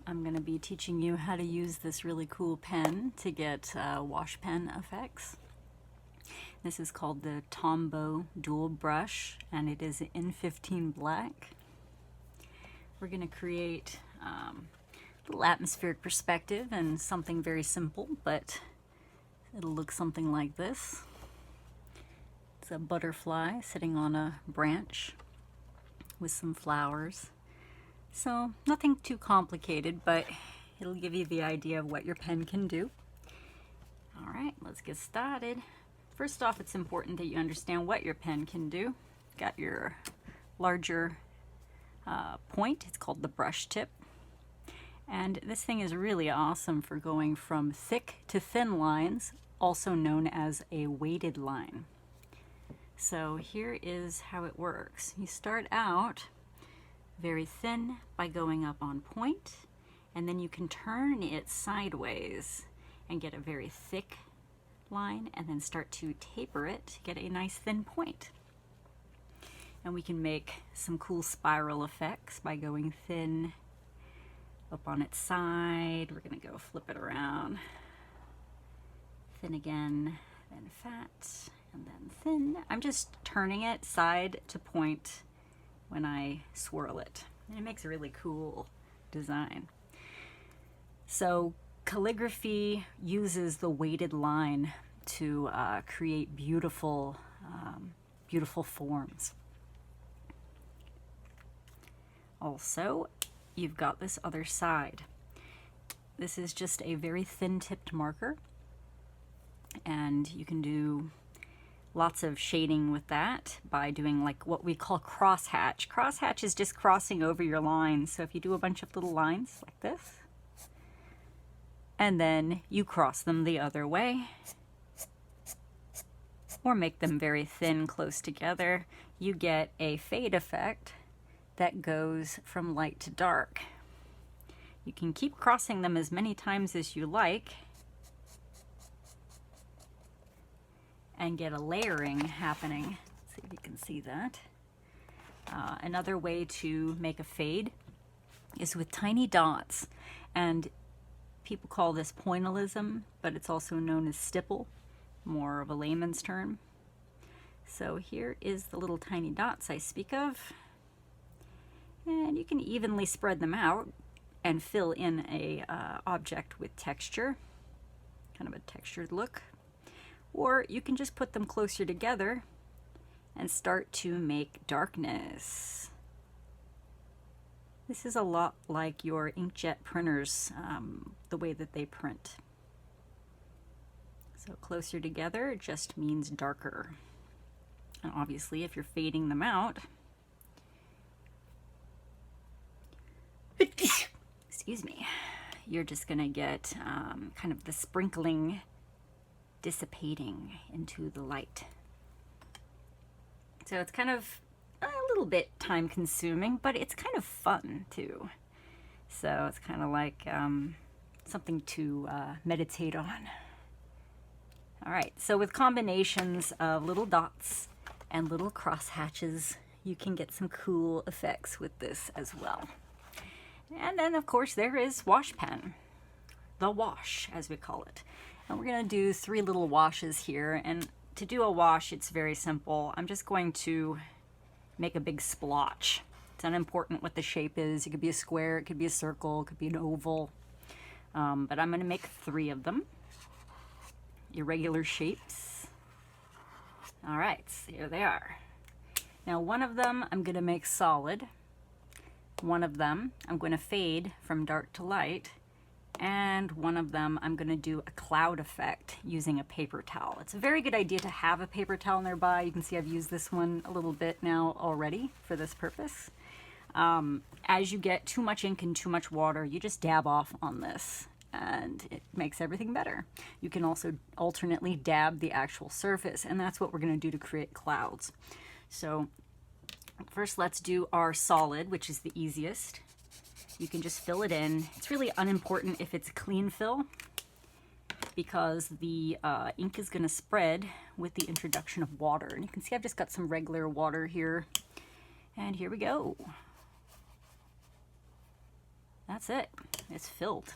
I'm going to be teaching you how to use this really cool pen to get wash pen effects. This is called the Tombow dual brush, and it is in 15 black. We're going to create a little atmospheric perspective and something very simple, but it'll look something like this. It's a butterfly sitting on a branch with some flowers. So nothing too complicated, but it'll give you the idea of what your pen can do. All right, let's get started. First off, it's important that you understand what your pen can do. Got your larger point, it's called the brush tip. And this thing is really awesome for going from thick to thin lines, also known as a weighted line. So here is how it works. You start out very thin by going up on point, and then you can turn it sideways and get a very thick line, and then start to taper it to get a nice thin point. And we can make some cool spiral effects by going thin up on its side. We're gonna go flip it around. Thin again, then fat, and then thin. I'm just turning it side to point when I swirl it. And it makes a really cool design. So calligraphy uses the weighted line to create beautiful, beautiful forms. Also, you've got this other side. This is just a very thin tipped marker, and you can do lots of shading with that by doing like what we call crosshatch. Crosshatch is just crossing over your lines. So if you do a bunch of little lines like this, and then you cross them the other way, or make them very thin close together, you get a fade effect that goes from light to dark. You can keep crossing them as many times as you like and get a layering happening. Let's see if you can see that. Another way to make a fade is with tiny dots, and people call this pointillism, but it's also known as stipple, more of a layman's term. So here is the little tiny dots I speak of, and you can evenly spread them out and fill in a object with texture, kind of a textured look. Or you can just put them closer together and start to make darkness. This is a lot like your inkjet printers, the way that they print. So closer together just means darker. And obviously, if you're fading them out, excuse me, you're just gonna get kind of the sprinkling dissipating into the light. So it's kind of a little bit time consuming, but it's kind of fun too. So it's kind of like something to meditate on. All right, so with combinations of little dots and little cross hatches, you can get some cool effects with this as well. And then of course there is wash pen, the wash as we call it. And we're gonna do 3 little washes here, and to do a wash it's very simple. I'm just going to make a big splotch. It's unimportant what the shape is. It could be a square, it could be a circle, it could be an oval, but I'm gonna make 3 of them, irregular shapes. All right, so here they are. Now one of them I'm gonna make solid, one of them I'm going to fade from dark to light, and one of them I'm going to do a cloud effect using a paper towel. It's a very good idea to have a paper towel nearby. You can see I've used this one a little bit now already for this purpose. As you get too much ink and too much water, you just dab off on this and it makes everything better. You can also alternately dab the actual surface, and that's what we're going to do to create clouds. So first let's do our solid, which is the easiest. You can just fill it in. It's really unimportant if it's a clean fill, because the ink is going to spread with the introduction of water. And you can see I've just got some regular water here. And here we go. that's it. It's filled.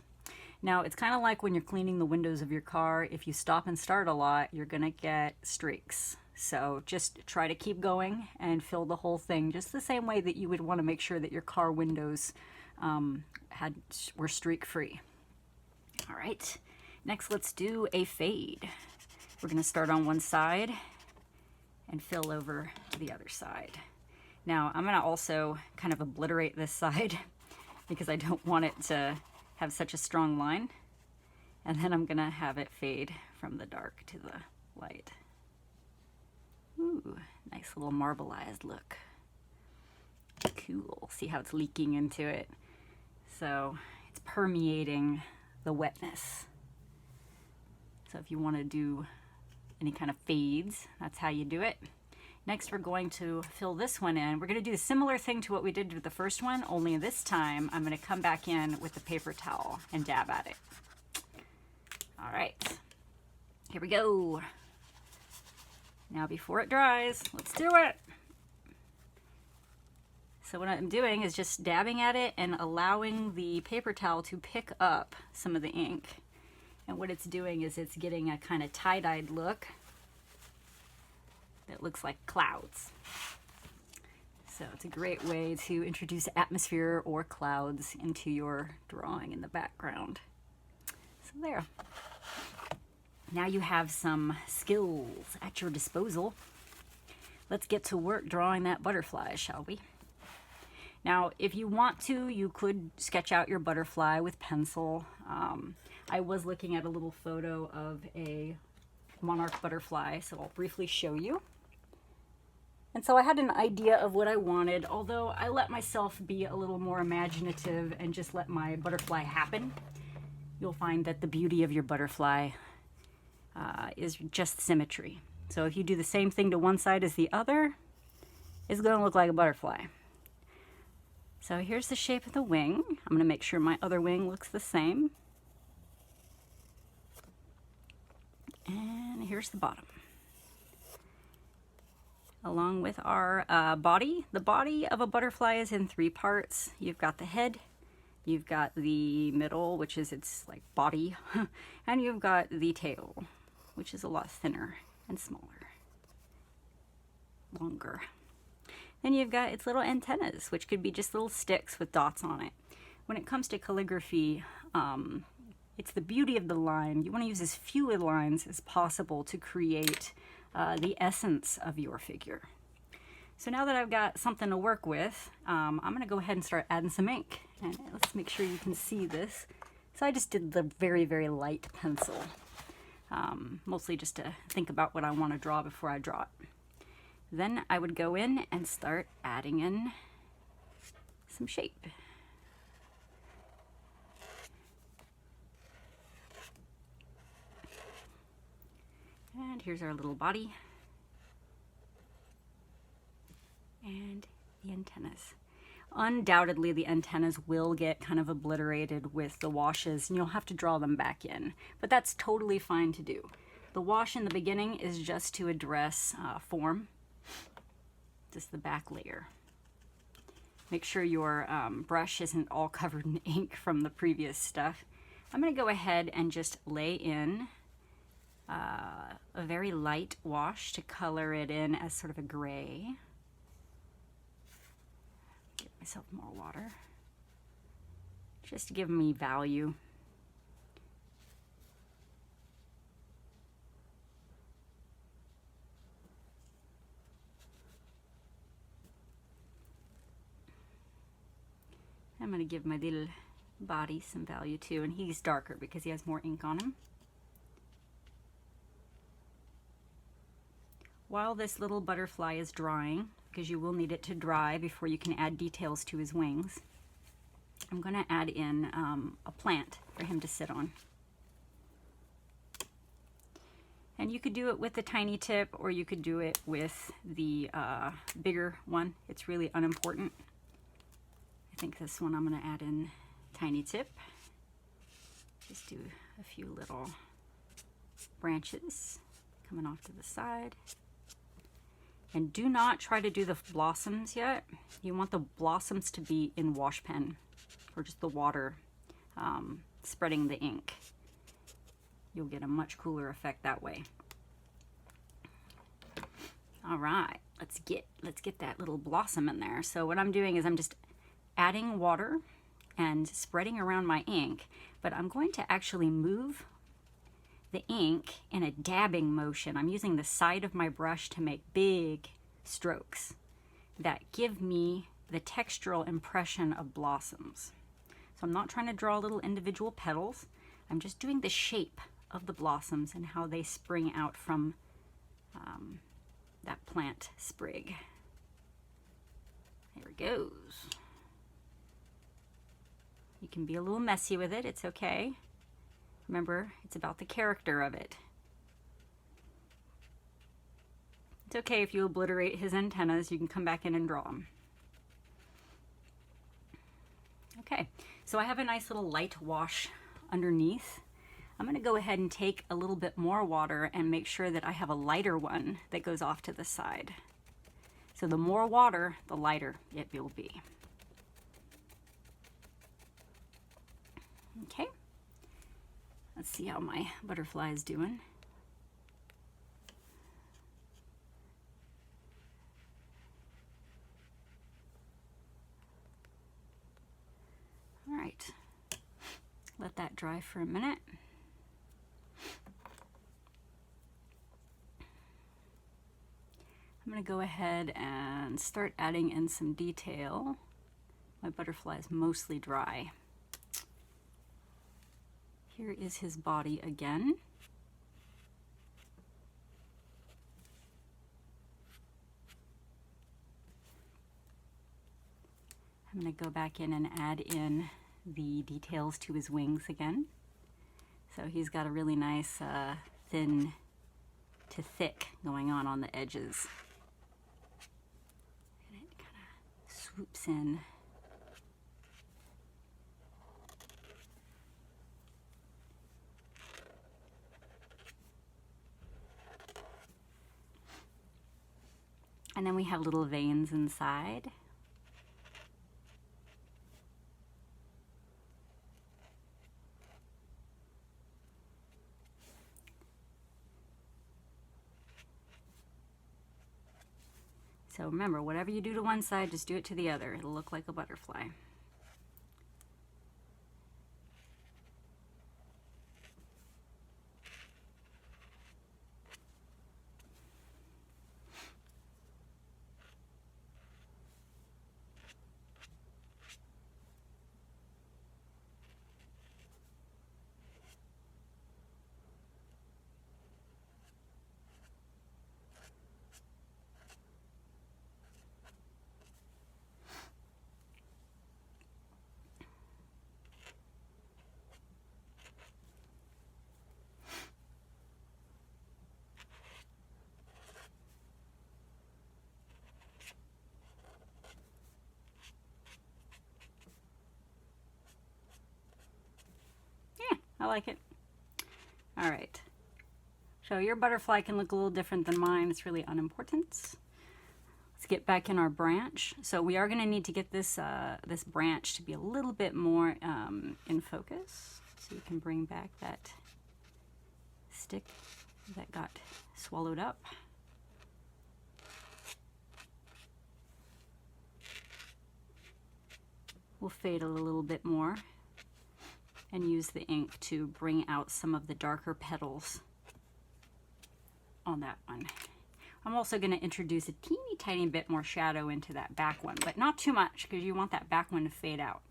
Now, it's kind of like when you're cleaning the windows of your car. If you stop and start a lot, you're going to get streaks. So just try to keep going and fill the whole thing, just the same way that you would want to make sure that your car windows were streak-free. All right, next let's do a fade. We're going to start on one side and fill over to the other side. Now, I'm going to also kind of obliterate this side because I don't want it to have such a strong line. And then I'm going to have it fade from the dark to the light. Ooh, nice little marbleized look. Cool. See how it's leaking into it. So it's permeating the wetness. So if you want to do any kind of fades, that's how you do it. Next, we're going to fill this one in. We're going to do a similar thing to what we did with the first one, only this time I'm going to come back in with the paper towel and dab at it. All right, here we go. Now before it dries, let's do it. So what I'm doing is just dabbing at it and allowing the paper towel to pick up some of the ink. And what it's doing is it's getting a kind of tie-dyed look that looks like clouds. So it's a great way to introduce atmosphere or clouds into your drawing in the background. So there. Now you have some skills at your disposal. Let's get to work drawing that butterfly, shall we? Now, if you want to, you could sketch out your butterfly with pencil. I was looking at a little photo of a monarch butterfly, so I'll briefly show you. And so I had an idea of what I wanted, although I let myself be a little more imaginative and just let my butterfly happen. You'll find that the beauty of your butterfly is just symmetry. So if you do the same thing to one side as the other, it's going to look like a butterfly. So here's the shape of the wing. I'm going to make sure my other wing looks the same. And here's the bottom. Along with our body. The body of a butterfly is in 3 parts. You've got the head, you've got the middle, which is its like body, and you've got the tail, which is a lot thinner and smaller, longer. Then you've got its little antennas, which could be just little sticks with dots on it. When it comes to calligraphy, it's the beauty of the line. You want to use as few lines as possible to create the essence of your figure. So now that I've got something to work with, I'm going to go ahead and start adding some ink. And let's make sure you can see this. So I just did the very, very light pencil, mostly just to think about what I want to draw before I draw it. Then I would go in and start adding in some shape. And here's our little body. And the antennas. Undoubtedly, the antennas will get kind of obliterated with the washes, and you'll have to draw them back in. But that's totally fine to do. The wash in the beginning is just to address form. Just the back layer. Make sure your brush isn't all covered in ink from the previous stuff. I'm going to go ahead and just lay in a very light wash to color it in as sort of a gray. Get myself more water. Just to give me value. I'm going to give my little body some value too, and he's darker because he has more ink on him. While this little butterfly is drying, because you will need it to dry before you can add details to his wings, I'm going to add in a plant for him to sit on. And you could do it with the tiny tip, or you could do it with the bigger one. It's really unimportant. I think this one I'm going to add in tiny tip. Just do a few little branches coming off to the side. And do not try to do the blossoms yet. You want the blossoms to be in wash pen or just the water spreading the ink. You'll get a much cooler effect that way. All right, let's get that little blossom in there. So what I'm doing is I'm just adding water and spreading around my ink, but I'm going to actually move the ink in a dabbing motion. I'm using the side of my brush to make big strokes that give me the textural impression of blossoms. So I'm not trying to draw little individual petals. I'm just doing the shape of the blossoms and how they spring out from that plant sprig. There it goes. You can be a little messy with it, it's okay. Remember, it's about the character of it. It's okay if you obliterate his antennas, you can come back in and draw them. Okay, so I have a nice little light wash underneath. I'm going to go ahead and take a little bit more water and make sure that I have a lighter one that goes off to the side. So the more water, the lighter it will be. Okay, let's see how my butterfly is doing. All right, let that dry for a minute. I'm going to go ahead and start adding in some detail. My butterfly is mostly dry. Here is his body again. I'm going to go back in and add in the details to his wings again. So he's got a really nice thin to thick going on the edges. And it kind of swoops in. And then we have little veins inside. So remember, whatever you do to one side, just do it to the other. It'll look like a butterfly. I like it. All right. So your butterfly can look a little different than mine. It's really unimportant. Let's get back in our branch. So we are going to need to get this this branch to be a little bit more in focus. So you can bring back that stick that got swallowed up. We'll fade a little bit more and use the ink to bring out some of the darker petals on that one. I'm also going to introduce a teeny tiny bit more shadow into that back one, but not too much because you want that back one to fade out.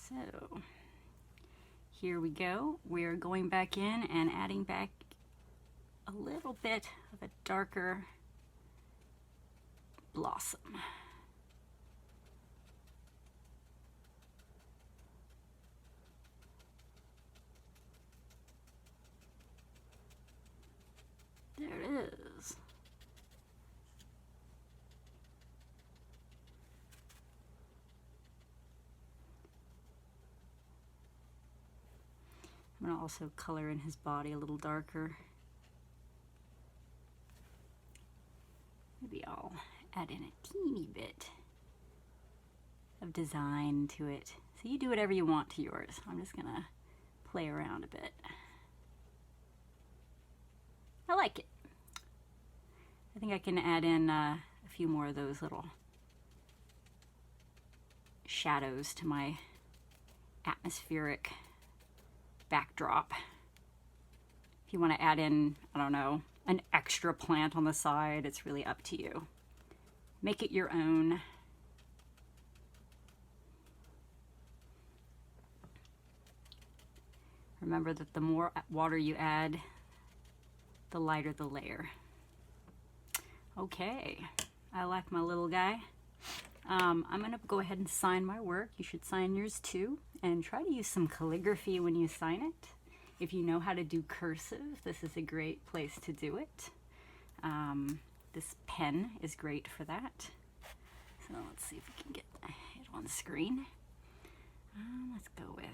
So here we go. We're going back in and adding back a little bit of a darker blossom. There it is. I'm going to also color in his body a little darker. Maybe I'll add in a teeny bit of design to it. So you do whatever you want to yours. I'm just gonna play around a bit. I like it. I think I can add in a few more of those little shadows to my atmospheric backdrop. If you want to add in, I don't know, an extra plant on the side, it's really up to you. Make it your own. Remember that the more water you add, the lighter the layer. Okay, I like my little guy. I'm gonna go ahead and sign my work. You should sign yours too, and try to use some calligraphy when you sign it. If you know how to do cursive, this is a great place to do it. This pen is great for that. So let's see if we can get it on the screen. Let's go with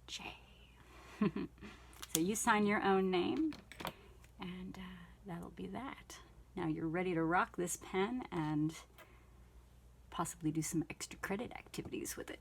J. So you sign your own name, and that'll be that. Now you're ready to rock this pen and possibly do some extra credit activities with it.